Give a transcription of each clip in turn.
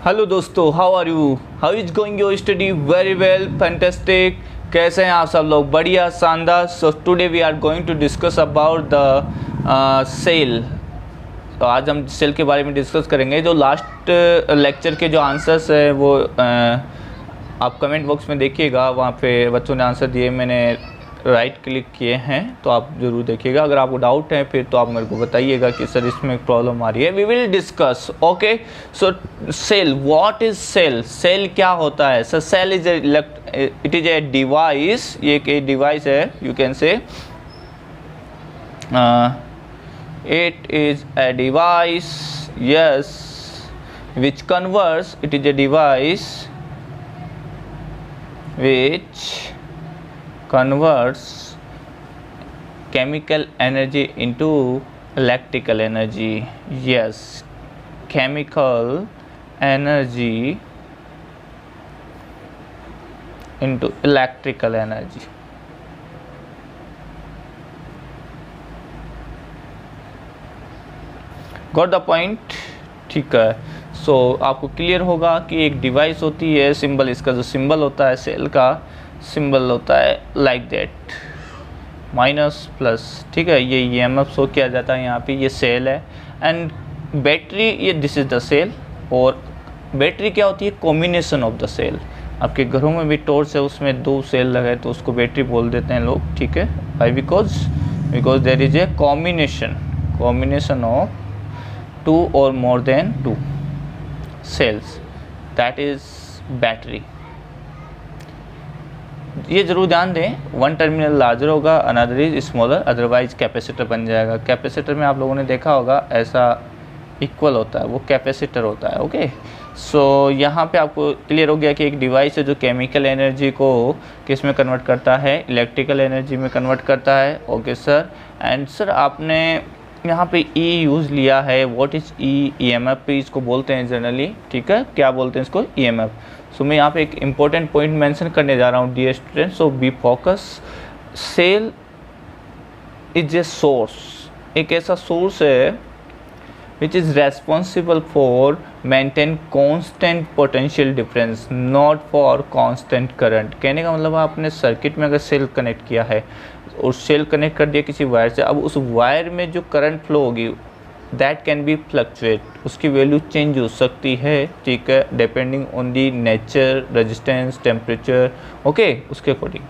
Hello दोस्तों, how are you? How is going your study? Very well, fantastic. कैसे हैं आप सब लोग? बढ़िया, शानदार। So today we are going to discuss about the cell. तो आज हम सेल के बारे में डिस्कस करेंगे। जो लास्ट लेक्चर के जो आंसर्स है वो आप कमेंट बॉक्स में देखिएगा, वहाँ पे बच्चों ने आंसर दिए, मैंने राइट क्लिक किए हैं, तो आप ज़रूर देखिएगा। अगर आपको डाउट है फिर तो आप मेरे को बताइएगा कि सर इसमें प्रॉब्लम आ रही है। We will discuss. Okay, so cell, what is cell? Cell क्या होता है? Sir cell is it is a device. ये एक डिवाइस है, you can say it is a device, yes, which converts, it is a device which converts chemical energy into electrical energy. Yes, chemical energy into electrical energy. Got the point? ठीक है। सो आपको clear होगा कि एक device होती है, symbol, इसका जो सिंबल होता है, सेल का सिंबल होता है लाइक दैट, माइनस प्लस। ठीक है, ये ईएमएफ शो किया जाता है यहाँ पे, ये सेल है। एंड बैटरी, ये दिस इज द सेल। और बैटरी क्या होती है? Combination of the cell. आपके घरों में भी टॉर्च है, उसमें 2 सेल लगे तो उसको बैटरी बोल देते हैं लोग। ठीक है, why? Because there is a combination of 2 or more than 2 cells, that is battery. ये जरूर ध्यान दें, वन टर्मिनल लार्जर होगा, another is smaller, otherwise capacitor बन जाएगा। कैपेसिटर में आप लोगों ने देखा होगा ऐसा इक्वल होता है, वो कैपेसिटर होता है। ओके, सो यहाँ पे आपको क्लियर हो गया कि एक डिवाइस है जो केमिकल एनर्जी को किस में कन्वर्ट करता है? इलेक्ट्रिकल एनर्जी में कन्वर्ट करता है। Okay sir. एंड सर आपने यहाँ पे ई यूज़ लिया है। What is E? ईएमएफ पे इसको बोलते हैं जनरली। ठीक है, क्या बोलते हैं इसको? ईएमएफ। सो मैं यहाँ पे एक इम्पोर्टेंट पॉइंट मेंशन करने जा रहा हूँ dear student, so be focus. Cell is a source, एक ऐसा सोर्स है which is responsible for maintain constant potential difference, not for constant current. कहने का मतलब आपने सर्किट में अगर सेल कनेक्ट किया है और सेल कनेक्ट कर दिया किसी वायर से, अब उस वायर में जो करंट फ्लो होगी दैट कैन बी फ्लक्चुएट, उसकी वैल्यू चेंज हो सकती है। ठीक है, depending on the nature, resistance, temperature, okay, उसके अकॉर्डिंग।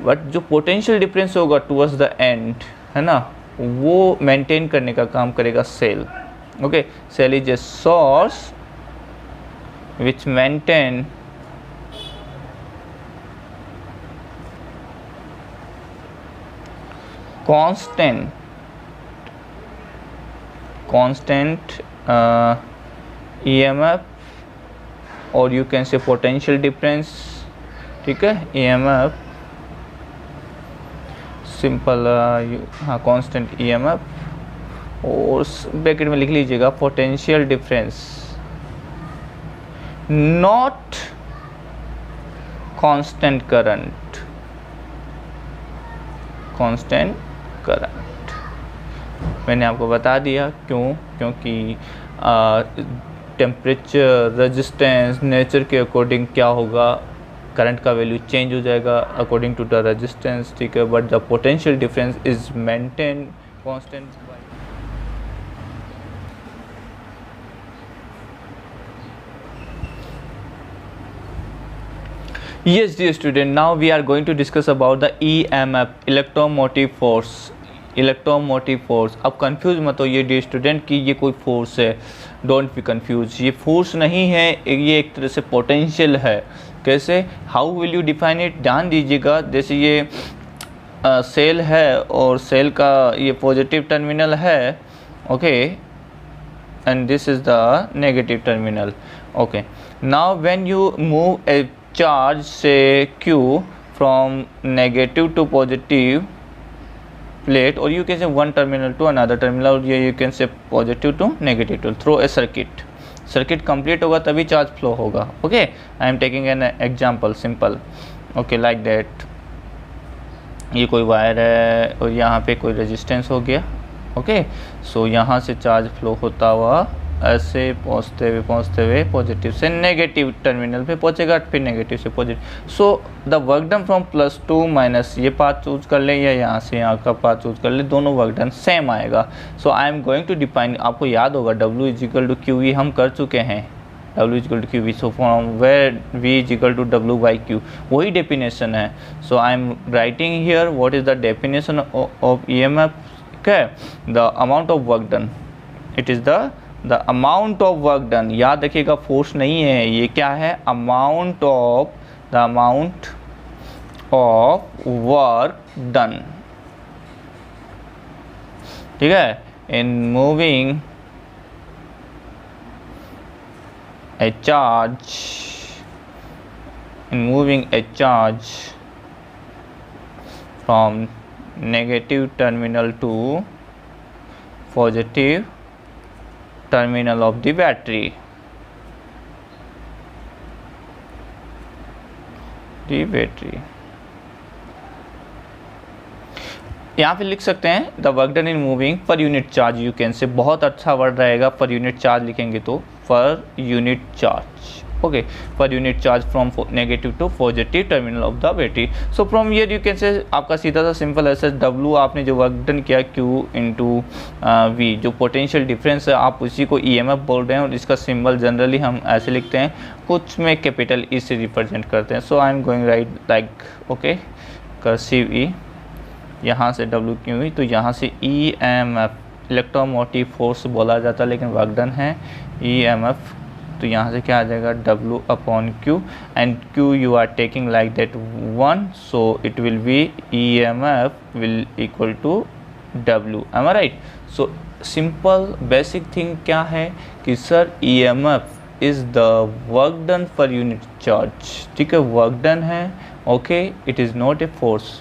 बट जो पोटेंशियल डिफरेंस होगा टुवर्ड्स द एंड, है ना, वो मेंटेन करने का काम करेगा cell. Okay, cell is a source which maintain constant EMF और you can say potential difference। ठीक है, EMF सिंपल, हाँ, कांस्टेंट EMF और ब्रैकेट में लिख लीजिएगा potential difference, not constant current. Constant current मैंने आपको बता दिया क्यों, क्योंकि टेम्परेचर, रेजिस्टेंस, नेचर के अकॉर्डिंग क्या होगा, करंट का वैल्यू चेंज हो जाएगा अकॉर्डिंग टू द रेजिस्टेंस। ठीक है, but the potential difference is maintain constant. Yes dear student, now we are going to discuss about the EMF, electromotive force। Electromotive force. अब confuse मत हो ये dear student कि ये कोई फोर्स है, डोंट बी कंफ्यूज। ये फोर्स नहीं है, ये एक तरह से पोटेंशियल है। कैसे? How will you define it? ध्यान दीजिएगा, जैसे ये सेल है और सेल का ये पॉजिटिव टर्मिनल है, okay, and this is the negative terminal. Okay, now when you move A charge से Q from negative to positive plate, or you can say one terminal to another terminal, or you can say positive to negative to through a circuit। Circuit complete होगा तभी charge flow होगा। Okay, I am taking an example simple. Okay, like that, ये कोई wire है और यहाँ पे कोई रेजिस्टेंस हो गया। ओके, सो यहाँ से चार्ज फ्लो होता हुआ ऐसे पहुँचते हुए पॉजिटिव से नेगेटिव टर्मिनल पे पहुँचेगा, फिर नेगेटिव से positive. So the work done from +2 minus ये पाथ चूज कर लें या यहाँ से यहाँ का पाथ चूज कर लें, दोनों वर्क डन सेम आएगा। So I am going to define, आपको याद होगा W = QE हम कर चुके हैं, W = QV, so from where V = W/Q, वही डेफिनेशन है। So I am writing here what is the definition of EMF, okay, the amount of work done, it is the amount of work done, याद रखिएगा force नहीं है, ये क्या है, amount of work done, ठीक है, in moving a charge from negative terminal to positive terminal of the battery, यहाँ पे लिख सकते हैं the work done in moving पर यूनिट चार्ज, यू कैन से, बहुत अच्छा वर्ड रहेगा, पर यूनिट चार्ज लिखेंगे तो per unit charge, okay, per unit charge from negative to positive terminal of the battery. So from here you can say, आपका सीधा सा सिंपल ऐसे W आपने जो वर्क डन किया Q × V, जो पोटेंशियल डिफरेंस है आप उसी को EMF बोल रहे हैं, और इसका सिंबल जनरली हम ऐसे लिखते हैं, कुछ में कैपिटल E से रिप्रेजेंट करते हैं। So I am going write like, okay, cursive E, यहाँ से WQE, तो यहाँ से EMF इलेक्ट्रोमोटिव फोर्स बोला जाता है, लेकिन वर्क डन है EMF, तो यहाँ से क्या आ जाएगा W/Q, and Q you are taking like that 1, so it will be EMF will equal to W, am I right. So simple basic thing क्या है कि sir EMF is the work done per unit charge, ठीक है, work done है, okay, it is not a force.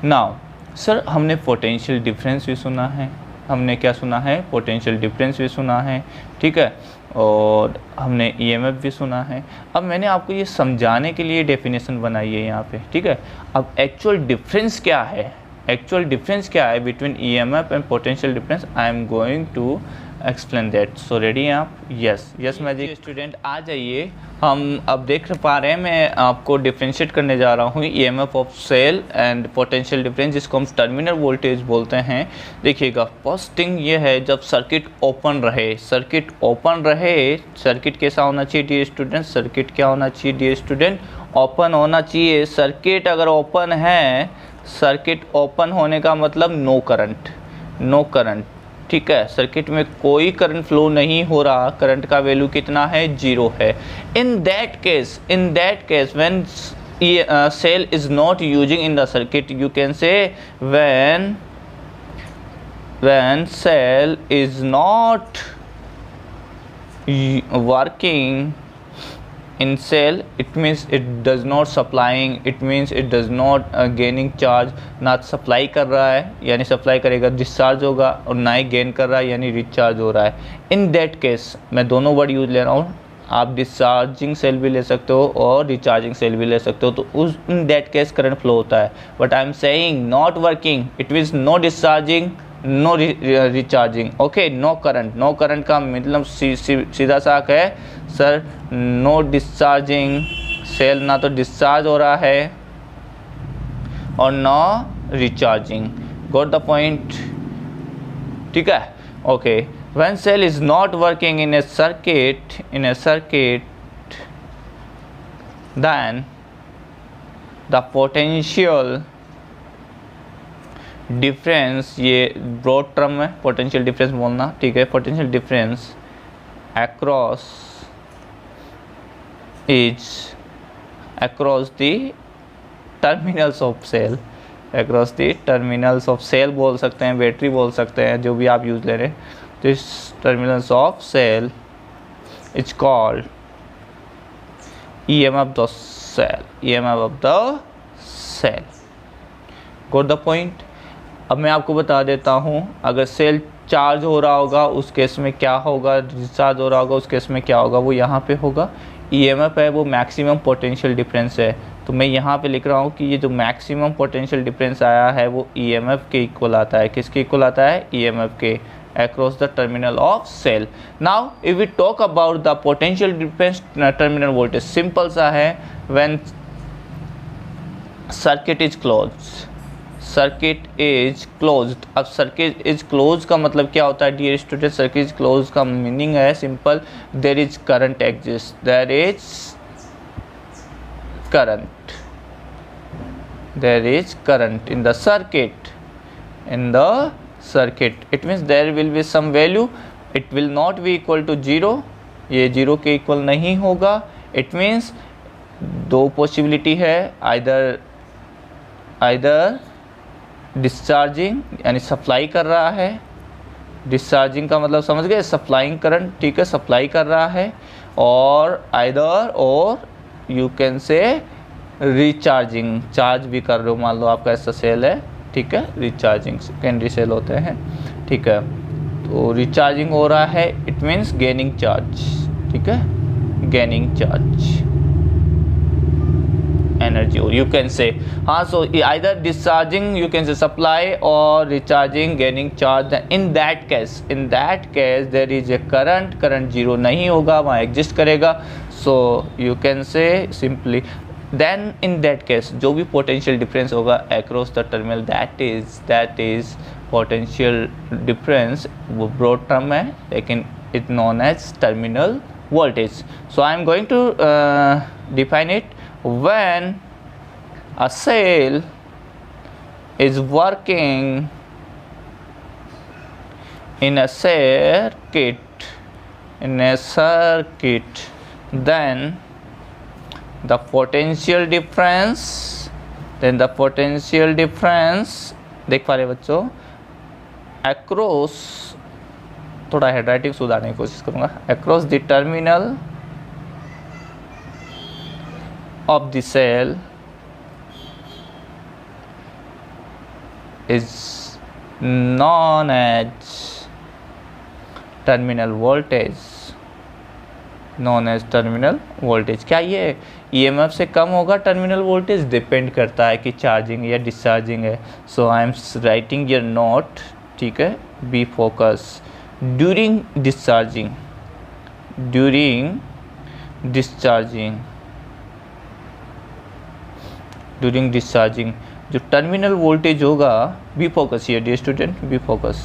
Now sir हमने potential difference भी सुना है, हमने क्या सुना है, पोटेंशियल डिफरेंस भी सुना है, ठीक है, और हमने EMF भी सुना है। अब मैंने आपको ये समझाने के लिए डेफिनेशन बनाई है यहाँ पे, ठीक है। अब एक्चुअल डिफरेंस क्या है, between EMF and potential difference, I am going to explain that. So ready हैं आप? यस मैजिक स्टूडेंट, आ जाइए। हम अब देख पा रहे हैं, मैं आपको डिफ्रेंशिएट करने जा रहा हूँ EMF of cell and potential difference, जिसको हम टर्मिनल वोल्टेज बोलते हैं। देखिएगा, फर्स्ट थिंग ये है, जब सर्किट ओपन रहे, सर्किट कैसा होना चाहिए डियर स्टूडेंट, सर्किट क्या होना चाहिए डियर स्टूडेंट, ओपन होना चाहिए। सर्किट अगर ओपन है, सर्किट ओपन होने का मतलब नो करंट, ठीक है, सर्किट में कोई करंट फ्लो नहीं हो रहा, करंट का वैल्यू कितना है, 0 है। इन that case when cell is not using in the circuit, you can say when cell is not working in cell, it means it does not supplying, it means it does not gaining charge, ना supply कर रहा है यानी supply करेगा discharge होगा, और ना ही gain कर रहा है यानी रिचार्ज हो रहा है। इन दैट केस मैं दोनों वर्ड यूज ले रहा हूँ, आप डिस्चार्जिंग सेल भी ले सकते हो और रिचार्जिंग सेल भी ले सकते हो, तो उस in that case current flow होता है। But I am saying not working, it means no discharging, no recharging, okay, no current का मतलब सीधा साफ है सर, नो डिस्चार्जिंग सेल, ना तो डिस्चार्ज हो रहा है और no recharging. Got the point, ठीक है, okay. When cell is not working in a circuit, then the potential difference, ये broad term है potential difference बोलना, ठीक है, potential difference across the terminals of cell, across the terminals of cell बोल सकते हैं, बैटरी बोल सकते हैं, जो भी आप यूज ले रहे हैं, this terminals of cell is called EMF of the cell। Got the point? अब मैं आपको बता देता हूँ, अगर सेल चार्ज हो रहा होगा उस केस में क्या होगा, डिस्चार्ज हो रहा होगा उस केस में क्या होगा, वो यहाँ पे होगा। EMF है वो मैक्सिमम पोटेंशियल डिफरेंस है, तो मैं यहाँ पे लिख रहा हूँ कि ये जो मैक्सिमम पोटेंशियल डिफरेंस आया है वो EMF के इक्वल आता है। किसके इक्वल आता है? EMF के। across the terminal of cell. Now if we talk about the potential difference terminal voltage, simple सा है, when circuit is closed, circuit is closed. अब सर्किट इज क्लोज का मतलब क्या होता है dear student? Circuit is close का meaning है simple, there is current exist, there is current, there is current in the circuit, in the circuit. It means there will be some value, it will not be equal to zero, ये zero के equal नहीं होगा. It means दो possibility है, either discharging यानी supply कर रहा है, डिस्चार्जिंग का मतलब समझ गए, सप्लाइंग करंट, ठीक है, सप्लाई कर रहा है, और आइदर और यू कैन से रिचार्जिंग, चार्ज भी कर रहे हो, मान लो आपका ऐसा सेल है, ठीक है, रिचार्जिंग सेकेंडरी सेल होते हैं, ठीक है, तो रिचार्जिंग हो रहा है, इट मीन्स गेनिंग चार्ज, ठीक है, gaining charge energy, or you can say so either discharging, you can say supply, or recharging, gaining charge. In that case there is a current zero नहीं होगा, वहाँ exist करेगा. So you can say simply then in that case जो भी potential difference होगा across the terminal, that is potential difference, वो broad term है लेकिन it known as terminal voltage. So I am going to define it. When a cell is working in a circuit, then the potential difference, देख पा रहे बच्चों, across, थोड़ा handwriting सुधारने की कोशिश करूँगा, across the terminal of the cell is known as terminal voltage, क्या ये EMF से कम होगा टर्मिनल वोल्टेज? डिपेंड करता है कि चार्जिंग या डिस्चार्जिंग है. So I am writing your note, ठीक है, बी फोकस. ड्यूरिंग डिस्चार्जिंग जो टर्मिनल वोल्टेज होगा, be focus here dear student, be focus,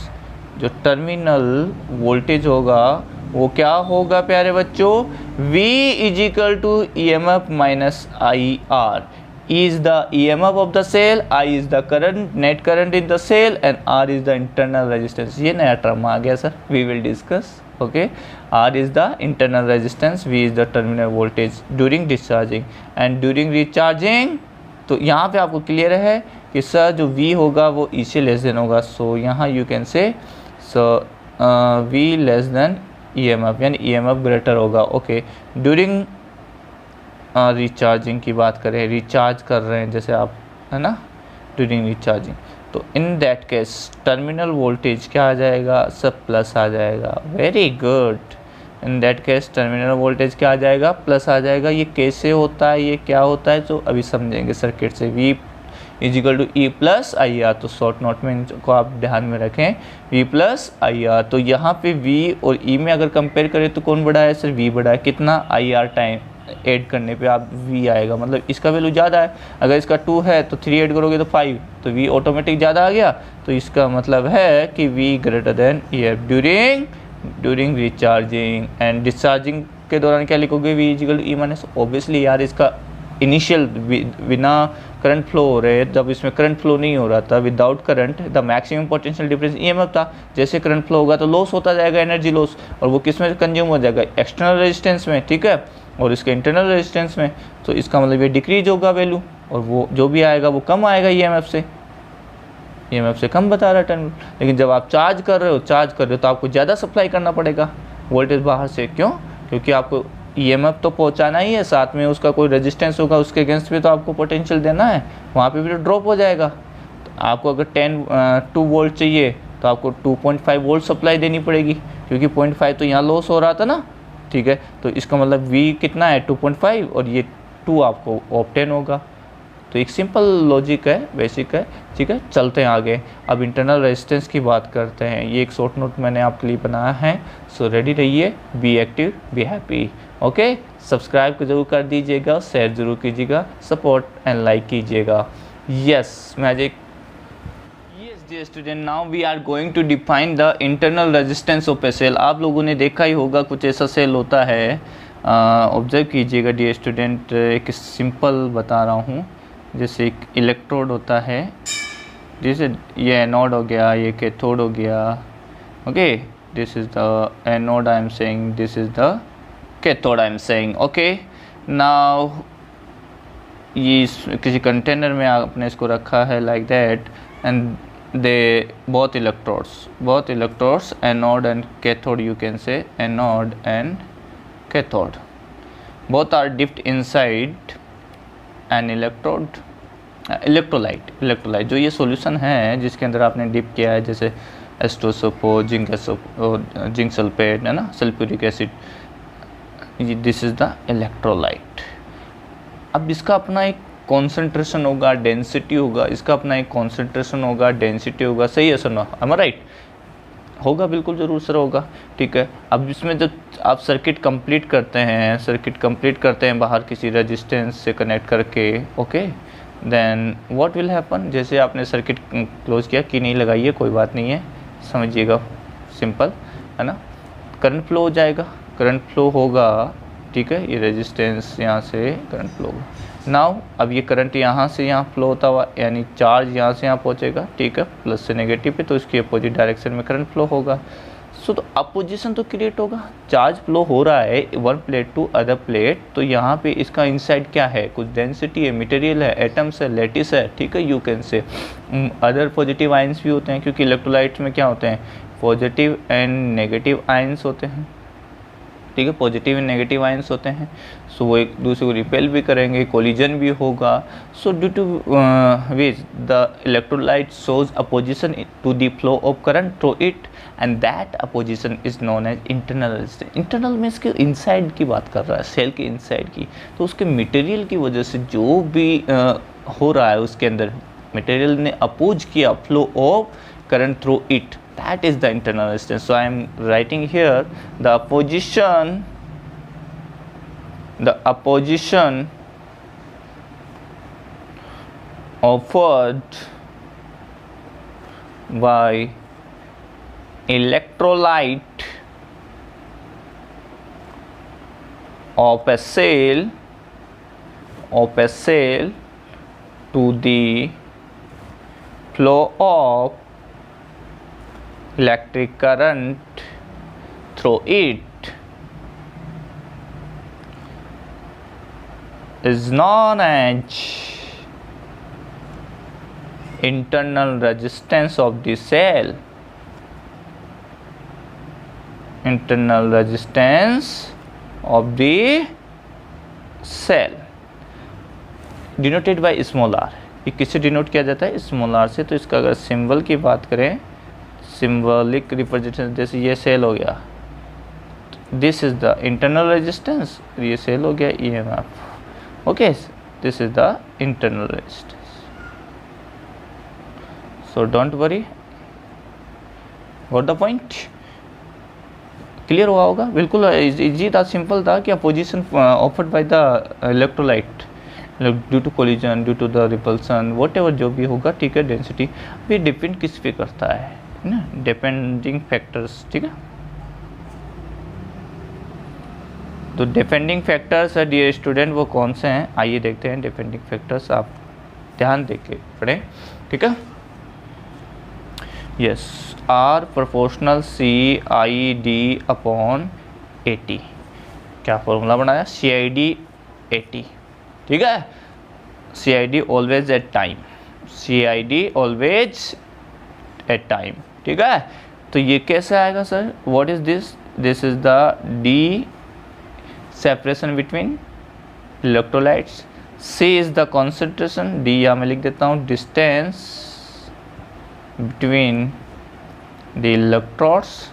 जो टर्मिनल वोल्टेज होगा वो क्या होगा प्यारे बच्चों? V is equal to EMF minus IR. E is the EMF of the cell, I is the current, net current in the cell, and R is the internal resistance. ये नया term आ गया sir, we will discuss. Okay, R is the internal resistance, V is the terminal voltage during discharging, and during recharging. तो यहाँ पे आपको clear है कि sir जो V होगा वो E से लेस देन होगा. सो यहाँ यू कैन से V लेस देन EMF, यानी EMF ग्रेटर होगा. ओके, ड्यूरिंग रिचार्जिंग की बात करें, रिचार्ज कर रहे हैं जैसे आप, है ना, ड्यूरिंग रिचार्जिंग, तो इन दैट केस टर्मिनल वोल्टेज क्या आ जाएगा? सब प्लस आ जाएगा. Very good. In that case terminal voltage क्या आ जाएगा? प्लस आ जाएगा. ये कैसे होता है, ये क्या होता है, तो अभी समझेंगे सर्किट से. V is equal to E plus IR. तो शॉर्ट नोट में इनको आप ध्यान में रखें, V प्लस IR. तो यहाँ पे V और E में अगर कंपेयर करें तो कौन बड़ा है सर? V बड़ा है. कितना? IR टाइम ऐड करने पे आप V आएगा, मतलब इसका वैल्यू ज़्यादा है. अगर इसका 2 है तो 3 ऐड करोगे तो 5, तो V ऑटोमेटिक ज़्यादा आ गया. तो इसका मतलब है कि V greater than EF during recharging. And discharging के दौरान क्या लिखोगे? V equal to E minus, obviously यार इसका इनिशियल बिना करंट फ्लो हो रहे, जब इसमें करंट फ्लो नहीं हो रहा था, without current the maximum potential difference EMF था. जैसे करंट फ्लो होगा तो लॉस होता जाएगा, एनर्जी लॉस, और वो किस में कंज्यूम हो जाएगा? एक्सटर्नल रेजिस्टेंस में, ठीक है, और इसके इंटरनल रेजिस्टेंस में. तो इसका मतलब ये डिक्रीज होगा वैल्यू, और वो जो भी आएगा वो कम आएगा EMF से कम बता रहा है टर्मिनल. लेकिन जब आप चार्ज कर रहे हो तो आपको ज़्यादा सप्लाई करना पड़ेगा वोल्टेज बाहर से. क्यों? क्योंकि आपको EMF तो पहुंचाना ही है, साथ में उसका कोई रेजिस्टेंस होगा, उसके अगेंस्ट पे तो आपको पोटेंशियल देना है, वहाँ पे भी तो ड्रॉप हो जाएगा. तो आपको अगर 2 वोल्ट चाहिए तो आपको 2.5 वोल्ट सप्लाई देनी पड़ेगी, क्योंकि 0.5 तो यहाँ लॉस हो रहा था ना, ठीक है. तो इसका मतलब V कितना है? 2.5, और ये 2 आपको ऑब्टेन होगा. तो एक सिंपल लॉजिक है, बेसिक है, ठीक है। चलते हैं आगे। अब इंटरनल रेजिस्टेंस की बात करते हैं। ये एक शॉर्ट नोट मैंने आपके लिए बनाया है। सो रेडी रहिए, be active, be happy. Okay, subscribe को जरूर कर दीजिएगा, शेयर जरूर कीजिएगा, सपोर्ट एंड लाइक कीजिएगा। Yes magic. Dear student, now we are going to define the internal resistance of a cell। आप लोगों ने देखा ही होगा कुछ ऐसा सेल होता है। ऑब्जर्व कीजिएगा डियर स्टूडेंट, एक सिंपल बता रहा हूँ। जैसे एक इलेक्ट्रोड होता है, जैसे ये एनोड हो गया, ये कैथोड हो गया। Okay, this is the anode I am saying, this is the cathode I am saying. Okay, now ये किसी कंटेनर में आपने इसको रखा है like that, and they both electrodes anode and cathode, you can say anode and cathode, both are dipped inside an electrolyte। जो ये solution है जिसके अंदर आपने डिप किया है, जैसे एस्टोसोपो, जिंक सल्फेट है ना, sulphuric acid, this is the electrolyte. अब इसका अपना एक कॉन्सेंट्रेशन होगा, डेंसिटी होगा, इसका अपना एक कॉन्सेंट्रेशन होगा, डेंसिटी होगा। सही है सर ना, एम आई राइट? होगा, बिल्कुल ज़रूर सर होगा, ठीक है। अब इसमें जब आप सर्किट कंप्लीट करते हैं बाहर किसी रेजिस्टेंस से कनेक्ट करके, okay, then what will happen. जैसे आपने सर्किट क्लोज किया, की नहीं लगाइए, कोई बात नहीं है, समझिएगा, सिंपल है ना। करंट फ्लो हो जाएगा, करंट फ्लो होगा, ठीक है। ये रेजिस्टेंस यहाँ से करंट फ्लो होगा। नाउ अब ये करंट यहाँ से यहाँ फ्लो होता हुआ, यानी चार्ज यहाँ से यहाँ पहुँचेगा, ठीक है, प्लस से नेगेटिव पे, तो इसकी अपोजिट डायरेक्शन में करंट फ्लो होगा। सो तो अपोजिशन तो क्रिएट होगा। चार्ज फ्लो हो रहा है one plate to other plate, तो यहाँ पे इसका इनसाइड क्या है, कुछ डेंसिटी है, मटेरियल है, एटम्स है, लैटिस है, ठीक है। यू कैन से अदर पॉजिटिव आयंस भी होते हैं, क्योंकि इलेक्ट्रोलाइट्स में क्या होते हैं, पॉजिटिव एंड नेगेटिव आयंस होते हैं, ठीक है। पॉजिटिव एंड नेगेटिव आयंस होते हैं, सो वो एक दूसरे को रिपेल भी करेंगे, कोलिजन भी होगा। So due to which the electrolyte shows opposition to the flow of current through it, and that opposition is known as internal resistance. Internal में इसके इनसाइड की बात कर रहा है, सेल के इनसाइड की। तो उसके मटेरियल की वजह से जो भी हो रहा है उसके अंदर, मटेरियल ने अपोज किया flow of current through it, that is the internal resistance। So I am writing here the opposition offered by electrolyte of a cell to the flow of electric current through it is known as internal resistance of the cell। internal resistance of the cell denoted by small r। ये किससे denote किया जाता है, small are से। तो इसका अगर symbol की बात करें, सिंबॉलिक रिप्रेजेंटेशन, जैसे ये सेल हो गया, this is the internal resistance, ये सेल हो गया EMF, okay, this is the internal resistance. So don't worry, what the point, clear हुआ होगा, बिल्कुल इजी था, सिंपल था कि opposition offered by the electrolyte due to collision, due to the repulsion, whatever जो भी होगा, ठीक है। डेंसिटी भी डिपेंड किस पे करता है ना, डिपेंडिंग फैक्टर्स, ठीक है। तो डिपेंडिंग फैक्टर्स है डियर स्टूडेंट, वो कौन से हैं, आइए देखते हैं। डिपेंडिंग फैक्टर्स आप ध्यान दे के पढ़ें, ठीक है। Yes, R proportional CID upon 80। क्या फॉर्मूला बनाया, CID 80, ठीक है। CID always at time, CID always at time, ठीक है। तो ये कैसे आएगा sir, what is this, this is the D separation between electrolytes, C is the concentration, D यहाँ मैं लिख देता हूँ, distance between the electrodes,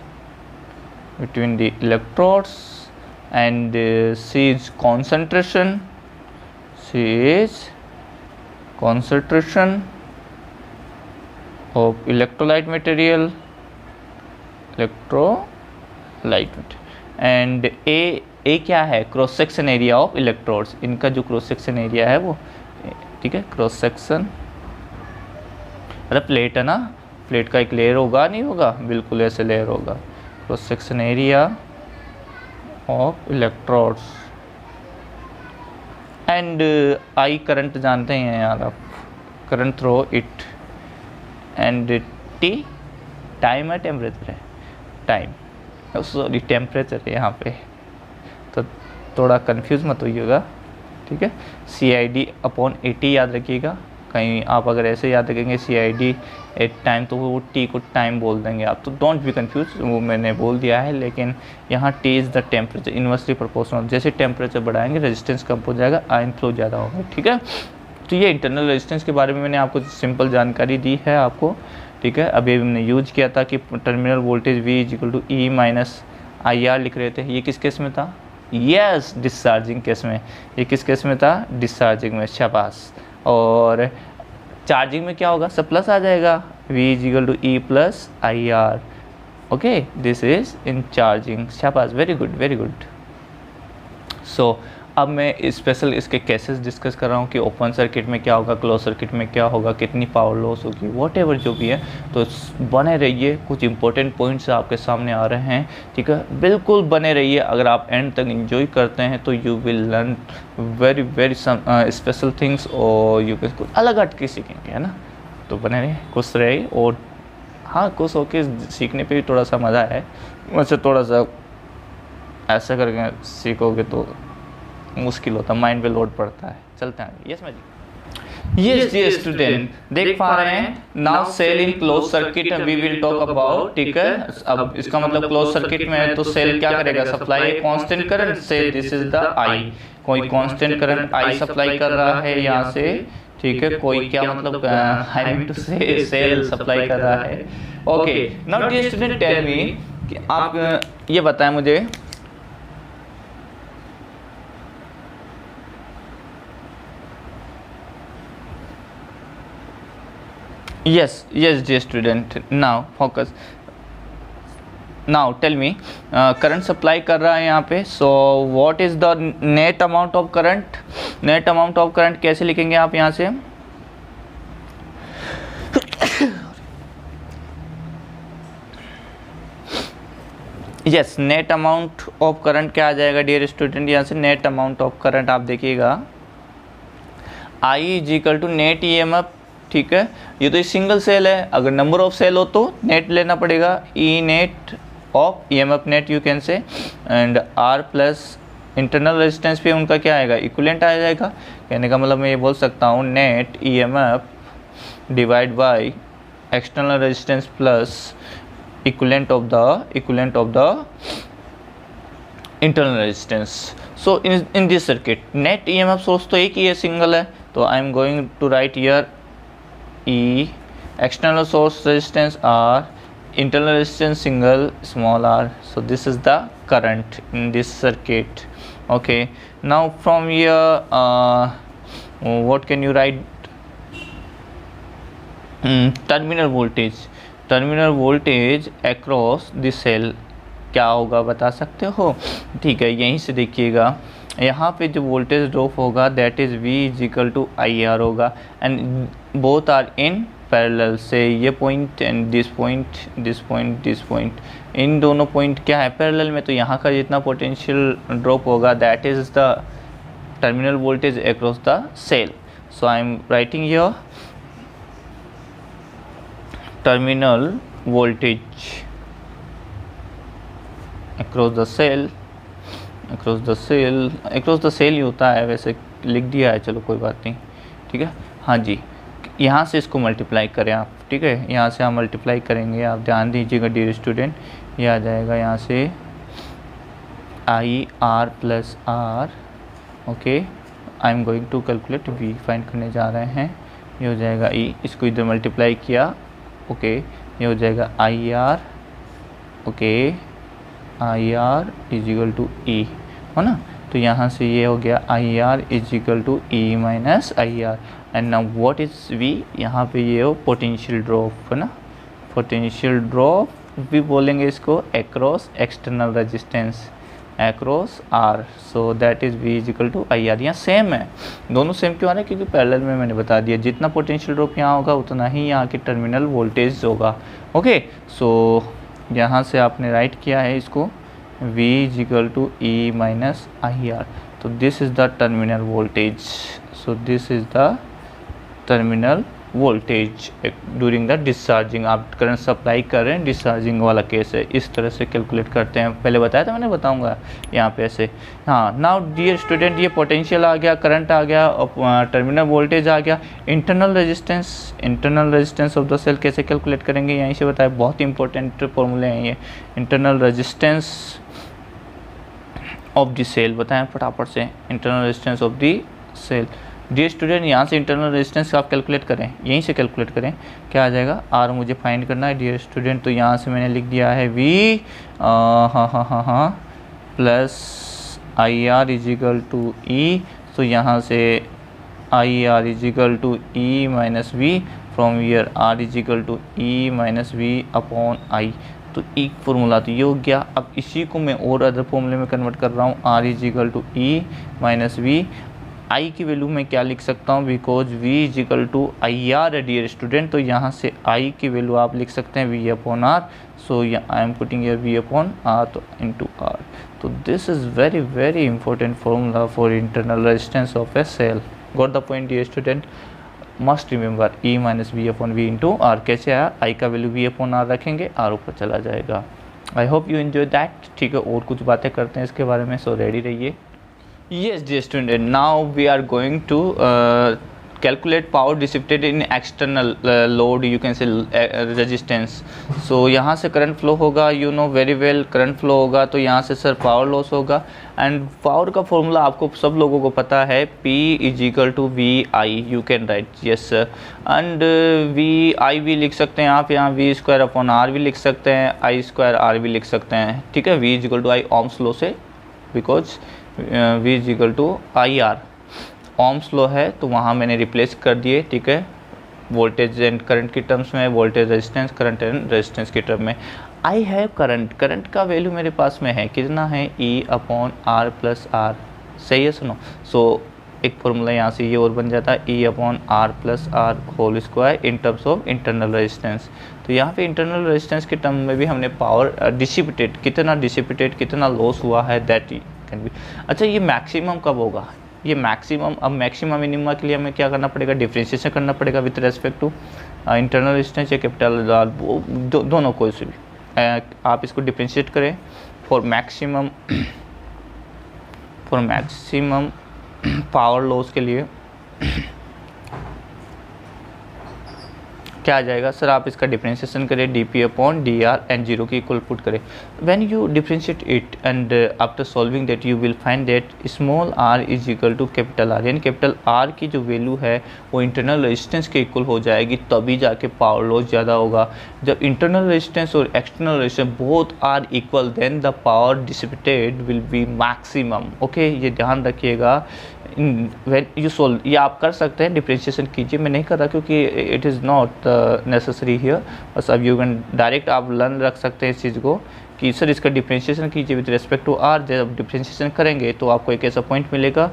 and C is concentration, concentration of electrolyte material, and A क्या है, cross section area of electrodes, इनका जो cross section area है वो, ठीक है, क्रॉस सेक्शन, अरे प्लेट है ना, प्लेट का एक लेयर होगा, नहीं होगा, बिल्कुल ऐसे लेयर होगा, cross section area of electrodes, and I current जानते हैं यार आप, current throw it, and T time है, टेम्परेचर है, टाइम सॉरी टेम्परेचर है यहाँ पे, तो थोड़ा कंफ्यूज मत होइएगा, ठीक है। CID अपॉन AT याद रखिएगा, कहीं आप अगर ऐसे याद रखेंगे CID एट टाइम तो वो T को टाइम बोल देंगे आप, तो डोंट बी कंफ्यूज, वो मैंने बोल दिया है, लेकिन यहाँ T is the temperature, inversely proportional, जैसे टेम्परेचर बढ़ाएंगे रेजिस्टेंस कम हो जाएगा, आयन फ्लो ज़्यादा होगा, ठीक है। तो ये इंटरनल रेजिस्टेंस के बारे में मैंने आपको सिंपल जानकारी दी है आपको, ठीक है। अभी हमने यूज किया था कि terminal voltage V = E - IR लिख रहे थे, ये किस केस में था, यस डिस्चार्जिंग केस में, ये किस केस में था, डिस्चार्जिंग में, शाबाश। और चार्जिंग में क्या होगा, सब प्लस आ जाएगा, V = E + IR, okay, this is in charging, शाबाश, वेरी गुड वेरी गुड। सो अब मैं स्पेशल इसके केसेस डिस्कस कर रहा हूँ कि ओपन सर्किट में क्या होगा, क्लोज सर्किट में क्या होगा, कितनी पावर लॉस होगी, व्हाटएवर जो भी है, तो बने रहिए, कुछ इंपॉर्टेंट पॉइंट्स आपके सामने आ रहे हैं, ठीक है, बिल्कुल बने रहिए। अगर आप एंड तक एंजॉय करते हैं तो you will learn very very some special things, और यू कुछ अलग हट के सीखेंगे, है ना, तो बने रहिए, खुश रहिए, और हाँ, खुश होके सीखने पे भी थोड़ा सा मज़ा है, वैसे थोड़ा सा ऐसा करके सीखोगे तो मुश्किल होता है, माइंड पे लोड पड़ता है। चलते हैं, यस मैजिक, यस जी स्टूडेंट, देख पा रहे हैं, now cell in close circuit we will talk about, ठीक है। अब इसका मतलब क्लोज सर्किट में है तो सेल क्या करेगा, सप्लाई कांस्टेंट करंट से, दिस इज द आई, कोई कांस्टेंट करंट आई सप्लाई कर रहा है यहाँ से, ठीक है, कोई क्या मतलब I mean to say cell supply कर रहा है, okay. Now dear student tell me कि आप ये बताएं मुझे, yes dear student, now focus, now tell me, current supply कर रहा है यहाँ पे, so what is the net amount of current, net amount of current कैसे लिखेंगे आप यहाँ से, yes net amount of current क्या आ जाएगा डियर स्टूडेंट, यहाँ से net amount of current आप देखिएगा, I = net EMF, ठीक है। ये तो सिंगल सेल है, अगर नंबर ऑफ सेल हो तो नेट लेना पड़ेगा, E net of EMF net you can say, and R plus internal resistance पे उनका क्या आएगा, इक्विवेलेंट आ जाएगा। कहने का मतलब मैं ये बोल सकता हूँ net EMF divide by external resistance plus equivalent of the internal resistance. So in this circuit net EMF source तो एक ही है, सिंगल है, तो I am going to write here E, external source resistance R, internal resistance single small r, so this is the current in this circuit, okay. Now from here what can you write, terminal voltage across the cell क्या होगा बता सकते हो, ठीक है। यहीं से देखिएगा, यहाँ पे जो वोल्टेज ड्रॉप होगा दैट इज़ V = IR होगा, and both are in parallel, say ये पॉइंट एंड दिस पॉइंट, इन दोनों पॉइंट क्या है, पैरेलल में, तो यहाँ का जितना पोटेंशियल ड्रॉप होगा that is the terminal voltage across the cell. So I am writing here terminal voltage across the cell ही होता है, वैसे लिख दिया है, चलो कोई बात नहीं, ठीक है। हाँ जी, यहाँ से इसको मल्टीप्लाई करें आप, ठीक है, यहाँ से हम मल्टीप्लाई करेंगे, आप ध्यान दीजिएगा डियर स्टूडेंट, ये आ जाएगा यहाँ से IR + R, okay. I am going to calculate, V find करने जा रहे हैं, ये हो जाएगा E, इसको इधर मल्टीप्लाई किया, ओके, ये हो जाएगा IR, ओके, IR = E, है ना, तो यहाँ से ये हो गया I R is equal to E minus I R. And now what is V, यहाँ पे ये हो पोटेंशियल ड्रॉप है ना, पोटेंशियल ड्रॉप भी बोलेंगे इसको across external resistance across R, so that is V is equal to I R. यहाँ सेम है, दोनों सेम क्यों आ रहे हैं, क्योंकि पैरेलल में मैंने बता दिया जितना पोटेंशियल ड्रॉप यहाँ होगा उतना ही यहाँ की टर्मिनल वोल्टेज होगा। ओके, सो यहाँ से आपने राइट किया है इसको V is equal to E minus I R. तो this is the terminal voltage, so this is the terminal voltage during the discharging. आप करंट सप्लाई कर रहे हैं, डिस्चार्जिंग वाला केस है, इस तरह से कैलकुलेट करते हैं। पहले बताया था मैंने, बताऊंगा यहाँ पे ऐसे। हाँ, नाउ डियर स्टूडेंट, ये पोटेंशियल आ गया, करंट आ गया और टर्मिनल वोल्टेज आ गया। Internal resistance of the cell कैसे कैलकुलेट करेंगे, यहीं से बताया, बहुत इंपॉर्टेंट फॉर्मूले हैं ये। Internal resistance of the cell बताएं फटाफट से, internal resistance of the cell. Dear student, यहाँ से इंटरनल रेजिस्टेंस आप कैलकुलेट करें, यहीं से कैलकुलेट करें, क्या आ जाएगा, आर मुझे फाइंड करना है डियर स्टूडेंट। तो यहाँ से मैंने लिख दिया है V plus I R is equal to E. तो यहाँ से I R is equal to E minus V, from here R is equal to E minus V upon I. तो एक फॉर्मूला तो ये हो गया। अब इसी को मैं और अदर फॉर्मूले में कन्वर्ट कर रहा हूँ, R is equal to E minus V. I की वैल्यू मैं क्या लिख सकता हूँ, because V is equal to I R है डियर स्टूडेंट। तो यहाँ से आई की वैल्यू आप लिख सकते हैं V upon R. So I am putting here V upon R तो इंटू आर। तो this is very very important formula for internal resistance of a cell. Got the point dear student, must remember E minus V upon V into R. कैसे आया, I का value V upon R रखेंगे, R ऊपर चला जाएगा। I hope you enjoy that. ठीक है, और कुछ बातें करते हैं इसके बारे में, सो रेडी रहिए। Yes dear student, now we are going to calculate power dissipated in external load, you can say resistance. So यहाँ से करंट फ्लो होगा, you know very well current flow होगा, तो यहाँ से सर पावर लॉस होगा। And power का formula आपको सब लोगों को पता है, P is equal to V I, you can write yes sir. And V I भी लिख सकते हैं आप, यहाँ वी स्क्वायर अपॉन आर भी लिख सकते हैं, आई स्क्वायर आर भी लिख सकते हैं। ठीक है, V is equal to I Ohm's law से, because V is equal to I R Ohm's law है, तो वहाँ मैंने रिप्लेस कर दिए। ठीक है, वोल्टेज एंड करंट की टर्म्स में, voltage resistance, current and resistance की टर्म में। आई हैव करंट, करंट का वैल्यू मेरे पास में है, कितना है, E upon R plus R. सही है, सुनो। सो एक फॉर्मूला यहाँ से ये और बन जाता है, E upon R plus R whole square in terms of internal resistance. तो यहाँ पे इंटरनल रेजिस्टेंस के टर्म में भी हमने पावर डिसिपेटेड, कितना लॉस हुआ है, दैट कैन बी। अच्छा, ये मैक्सिमम कब होगा, ये मैक्सिमम, अब मैक्सिमम मिनिमम के लिए हमें क्या करना पड़ेगा, डिफ्रेंशिएशन करना पड़ेगा with respect to internal resistance या कैपिटल आर, दोनों कोई से भी आप इसको डिफ्रेंशिएट करें। फॉर मैक्सिमम पावर लॉस के लिए क्या आ जाएगा सर, आप इसका डिफ्रेंशिएशन करें D P upon D R and zero की इक्वल पुट करें। When you differentiate it and after solving that you will find that small R is equal to capital R, यानी कैपिटल आर की जो value है वो internal resistance के equal हो जाएगी, तभी जाके पावर लॉस ज़्यादा होगा। जब इंटरनल रेजिस्टेंस और external resistance both are equal, then the power dissipated will be maximum. Okay, ये ध्यान रखिएगा। व्हेन यू सोल्व, ये आप कर सकते हैं, डिफ्रेंशिएशन कीजिए, मैं नहीं कर रहा क्योंकि it is not necessary here. बस अब यू कैन डायरेक्ट आप लर्न रख सकते हैं इस चीज़ को कि सर इसका डिफ्रेंशिएशन कीजिए विद रिस्पेक्ट टू आर। जब डिफ्रेंशिएशन करेंगे तो आपको एक ऐसा पॉइंट मिलेगा,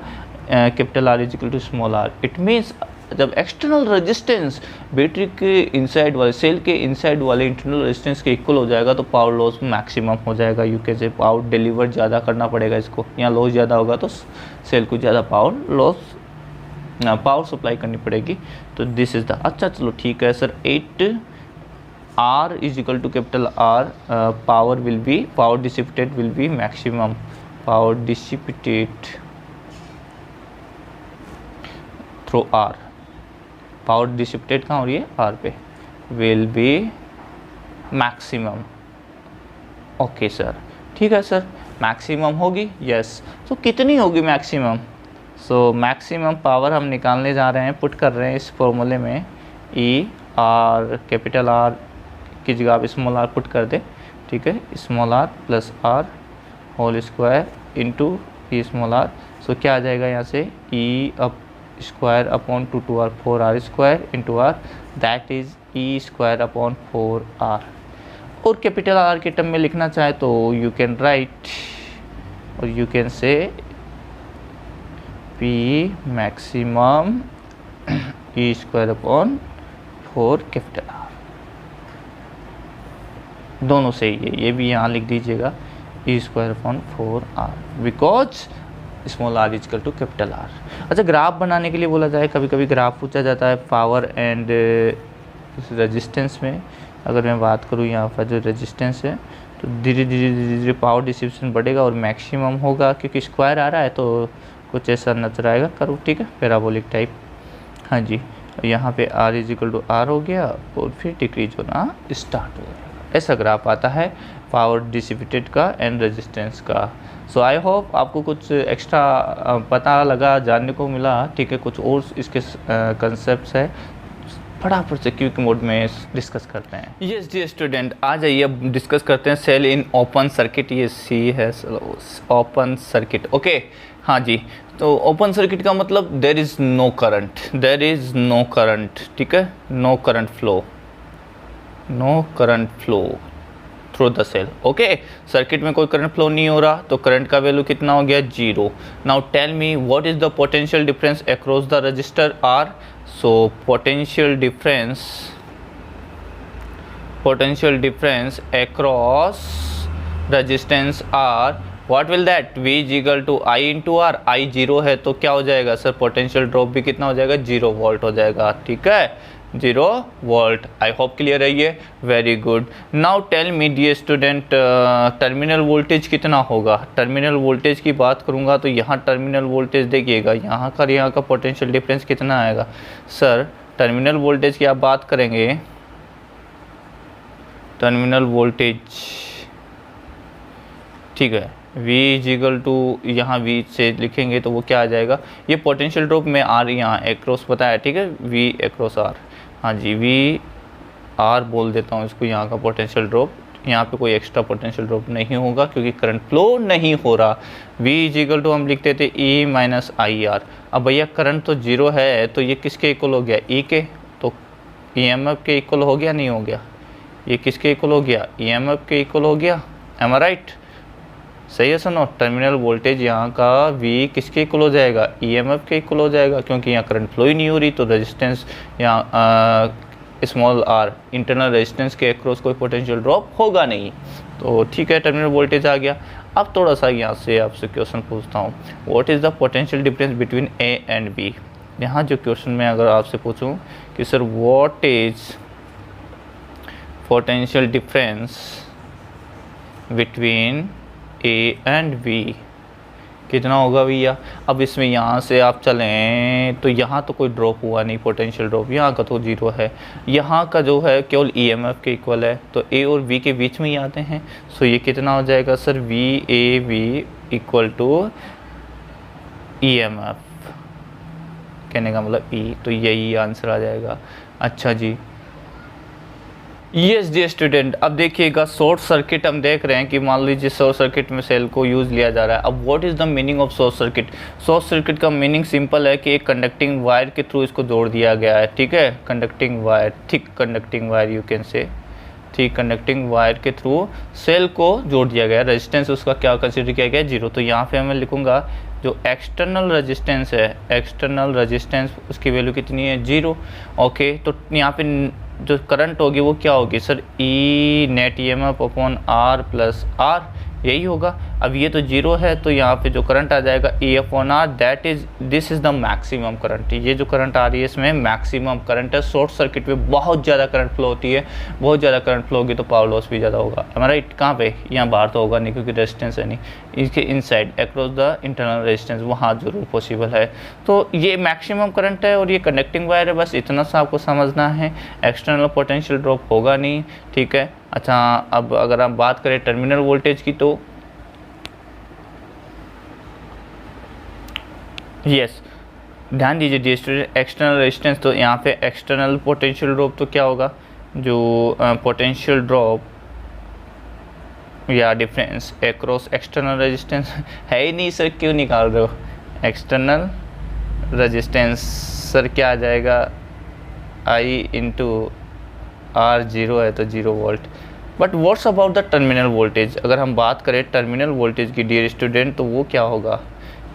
capital R is equal to small R. It means जब एक्सटर्नल रेजिस्टेंस बैटरी के इनसाइड वाले, सेल के इनसाइड वाले इंटरनल रेजिस्टेंस के इक्वल हो जाएगा तो पावर लॉस मैक्सिमम हो जाएगा। You can say power deliver ज़्यादा करना पड़ेगा इसको, यहाँ लॉस ज़्यादा होगा तो सेल को ज़्यादा पावर सप्लाई करनी पड़ेगी। तो दिस इज़ द, अच्छा चलो ठीक है sir, 8 R is equal to capital R, power dissipated will be maximum, power dissipated through R, power dissipated कहाँ हो रही है, आर पे, will be maximum. Okay sir, ठीक है सर, मैक्सिमम होगी, यस। तो कितनी होगी मैक्सिमम, सो मैक्सिमम पावर हम निकालने जा रहे हैं, पुट कर रहे हैं इस फॉर्मूले में, ई आर, कैपिटल आर की जगह आप स्मॉल आर पुट कर दे। ठीक है, small R plus R whole square into E small R. So क्या आ जाएगा यहाँ से E up square upon 2r 4r square into R, that is E square upon 4r। और कैपिटल आर के टर्म में लिखना चाहे तो यू कैन राइट और you can say P maximum E square upon 4 capital R. दोनों सही है, ये भी यहाँ लिख दीजिएगा E square upon 4r because small R is equal to capital R. अच्छा, ग्राफ बनाने के लिए बोला जाए, कभी कभी ग्राफ पूछा जाता है पावर एंड रेजिस्टेंस में। अगर मैं बात करूँ यहाँ पर जो रेजिस्टेंस है, तो धीरे धीरे पावर डिस्ट्रीब्यूशन बढ़ेगा और मैक्सिमम होगा, क्योंकि स्क्वायर आ रहा है तो कुछ ऐसा नजर आएगा करो, ठीक है, पैराबोलिक टाइप। हाँ जी, यहाँ पे r is equal to R हो गया और फिर डिक्रीज होना स्टार्ट हो गया। ऐसा ग्राफ आता है पावर डिसिपेटेड का एंड रेजिस्टेंस का। सो आई होप आपको कुछ एक्स्ट्रा पता लगा, जानने को मिला, ठीक है। कुछ और इसके कंसेप्ट्स है, फटाफट से क्विक मोड में डिस्कस करते हैं। यस जी स्टूडेंट, आ जाइए अब डिस्कस करते हैं सेल इन ओपन सर्किट। ये सी है ओपन सर्किट, ओके। हाँ जी, तो ओपन सर्किट का मतलब there is no current, there is no current, ठीक है, no current flow, no current flow through the cell, okay. Circuit में कोई करंट फ्लो नहीं हो रहा, तो करंट का वैल्यू कितना हो गया, 0। Now tell me what is the potential difference across the resistor R. So potential difference across resistance R, what will that, V is equal to I into R. I 0 है तो क्या हो जाएगा sir, potential drop भी कितना हो जाएगा, 0 volt हो जाएगा, ठीक है, 0 वोल्ट। आई होप क्लियर है ये, very good. Now tell me dear student, terminal voltage कितना होगा। टर्मिनल वोल्टेज की बात करूंगा तो यहाँ टर्मिनल वोल्टेज देखिएगा, यहाँ का पोटेंशियल डिफरेंस कितना आएगा सर। टर्मिनल वोल्टेज की आप बात करेंगे, टर्मिनल वोल्टेज, ठीक है, V इज इक्वल टू, यहाँ V से लिखेंगे तो वो क्या आ जाएगा, ये पोटेंशियल ड्रॉप में R यहाँ एक्रॉस बताया, ठीक है, V एक्रॉस R। हाँ जी, V R बोल देता हूँ इसको, यहाँ का पोटेंशियल ड्रॉप। यहाँ पे कोई एक्स्ट्रा पोटेंशियल ड्रॉप नहीं होगा क्योंकि करंट फ्लो नहीं हो रहा। V इज इक्वल टू हम लिखते थे E माइनस आई आर। अब भैया करंट तो 0 है, तो ये किसके इक्वल हो गया, E के, तो EMF के इक्वल हो गया, नहीं हो गया, ये किसके इक्वल हो गया, EMF के इक्वल हो गया, एम आई राइट, सही है सुनो। टर्मिनल वोल्टेज यहाँ का V किसके इक्वल हो जाएगा, EMF के इक्वल हो जाएगा, क्योंकि यहाँ करंट फ्लो ही नहीं हो रही, तो रेजिस्टेंस यहाँ स्मॉल r इंटरनल रेजिस्टेंस के अक्रॉस कोई पोटेंशियल ड्रॉप होगा नहीं। तो ठीक है, टर्मिनल वोल्टेज आ गया। अब थोड़ा सा यहाँ से आपसे क्वेश्चन पूछता हूँ, what is the potential difference between A and B। यहाँ जो क्वेश्चन में अगर आपसे पूछूँ कि sir what is potential difference between A and B, कितना होगा भैया। अब इसमें यहाँ से आप चलें तो यहाँ तो कोई ड्रॉप हुआ नहीं, पोटेंशियल ड्रॉप, यहाँ का तो 0 है, यहाँ का जो है केवल EMF के इक्वल है, तो A और B के बीच में ही आते हैं। सो ये कितना हो जाएगा sir, VAB equal to EMF, कहने का मतलब E, तो यही आंसर आ जाएगा। अच्छा जी, यस डियर स्टूडेंट, अब देखिएगा शॉर्ट सर्किट हम देख रहे हैं कि मान लीजिए शॉर्ट सर्किट में सेल को यूज़ लिया जा रहा है। अब what is the meaning of short circuit. Short circuit का मीनिंग सिंपल है कि एक कंडक्टिंग वायर के थ्रू इसको जोड़ दिया गया है, ठीक है, conducting wire, thick conducting wire you can से, थिक कंडक्टिंग वायर के थ्रू सेल को जोड़ दिया गया। रेजिस्टेंस उसका क्या कंसिडर किया गया, 0। तो यहाँ पे मैं लिखूँगा जो एक्सटर्नल रेजिस्टेंस है, एक्सटर्नल रेजिस्टेंस उसकी वैल्यू कितनी है, 0। ओके, तो यहाँ पे जो करंट होगी वो क्या होगी sir, E net EMF upon R plus R, यही होगा। अब ये तो 0 है, तो यहाँ पे जो करंट आ जाएगा E upon R, that is, this is the maximum current. ये जो करंट आ रही है इसमें मैक्सिमम करंट है। शॉर्ट सर्किट में बहुत ज़्यादा करंट फ्लो होती है, बहुत ज़्यादा करंट फ्लो होगी तो पावर लॉस भी ज़्यादा होगा, एम आई राइट। कहाँ पे, यहाँ बाहर तो होगा नहीं क्योंकि रेजिस्टेंस है नहीं, इसके inside across the internal resistance वहाँ जरूर पॉसिबल है। तो ये मैक्सिमम करंट है और ये कनेक्टिंग वायर है, बस इतना सा आपको समझना है। एक्सटर्नल पोटेंशियल ड्रॉप होगा नहीं, ठीक है। अच्छा, अब अगर आप बात करें टर्मिनल वोल्टेज की, तो यस ध्यान दीजिए डियर स्टूडेंट, एक्सटर्नल रेजिस्टेंस, तो यहाँ पे एक्सटर्नल पोटेंशियल ड्रॉप तो क्या होगा, जो पोटेंशियल ड्रॉप या डिफरेंस अक्रॉस एक्सटर्नल रेजिस्टेंस है ही नहीं सर, क्यों निकाल रहे हो? एक्सटर्नल रेजिस्टेंस सर क्या आ जाएगा, आई इंटू आर, जीरो है तो 0 volt. But what's about the terminal voltage? अगर हम बात करें टर्मिनल वोल्टेज की डियर स्टूडेंट, तो वो क्या होगा?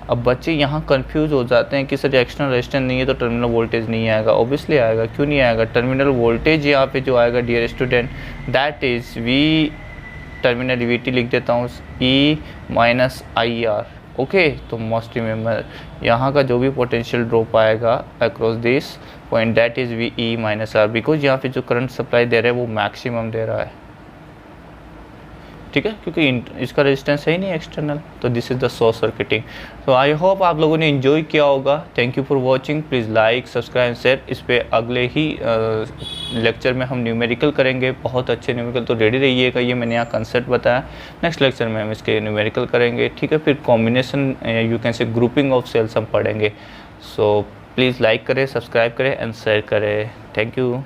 अब बच्चे यहाँ कंफ्यूज हो जाते हैं कि सर एक्सटर्नल रेजिस्टेंस नहीं है तो टर्मिनल वोल्टेज नहीं आएगा। ऑब्वियसली आएगा, क्यों नहीं आएगा? टर्मिनल वोल्टेज यहाँ पे जो आएगा dear student, that is V, terminal V T लिख देता हूँ, E minus I R. Okay, तो मस्ट रिमेंबर यहाँ का जो भी पोटेंशियल ड्रॉप आएगा across this point, that is V E minus R, because यहाँ पे जो करंट सप्लाई दे रहा है वो मैक्सिमम दे रहा है, ठीक है, क्योंकि इसका रेजिस्टेंस है ही नहीं एक्सटर्नल। तो this is the short circuiting. तो आई होप आप लोगों ने एंजॉय किया होगा। Thank you for watching. Please like, subscribe and share. इस पे अगले ही लेक्चर में हम न्यूमेरिकल करेंगे, बहुत अच्छे न्यूमेरिकल, तो रेडी रहिएगा। ये मैंने यहाँ कंसेप्ट बताया, नेक्स्ट लेक्चर में हम इसके न्यूमेरिकल करेंगे, ठीक है। फिर combination you can say grouping of cells हम पढ़ेंगे। सो प्लीज़ लाइक करें, सब्सक्राइब करें एंड शेयर करें। Thank you.